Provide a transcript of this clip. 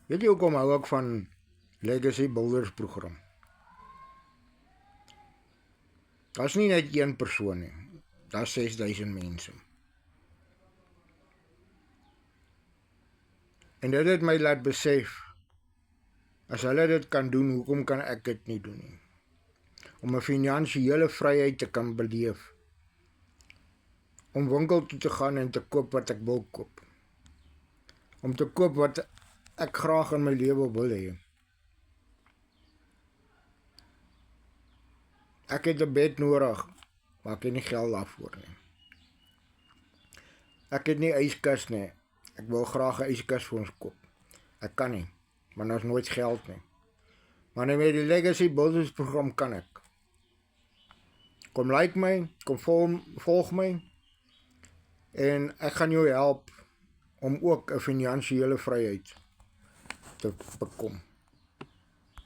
Weet jy hoekom hou ek van Legacy Builders program? Daar's nie net een persoon nie. Daar's 6000 mense. En dit het my laat besef, as hulle dit kan doen, hoekom kan ek dit nie doen nie? Om 'n finansiële vryheid te kan beleef. Om winkel toe te gaan en te koop wat ek wil koop. Om te koop wat ek graag in my lewe wil hê. Ek het 'n bed nodig, maar ek het nie geld daarvoor nie. Ek het nie yskas nie. Ek wil graag 'n yskas vir ons koop. Ek kan nie, maar daar's nooit geld nie. Maar net met die Legacy Builders program kan ek. Kom like my, kom volg my en ek gaan jou help om ook 'n finansiële vryheid te bekom.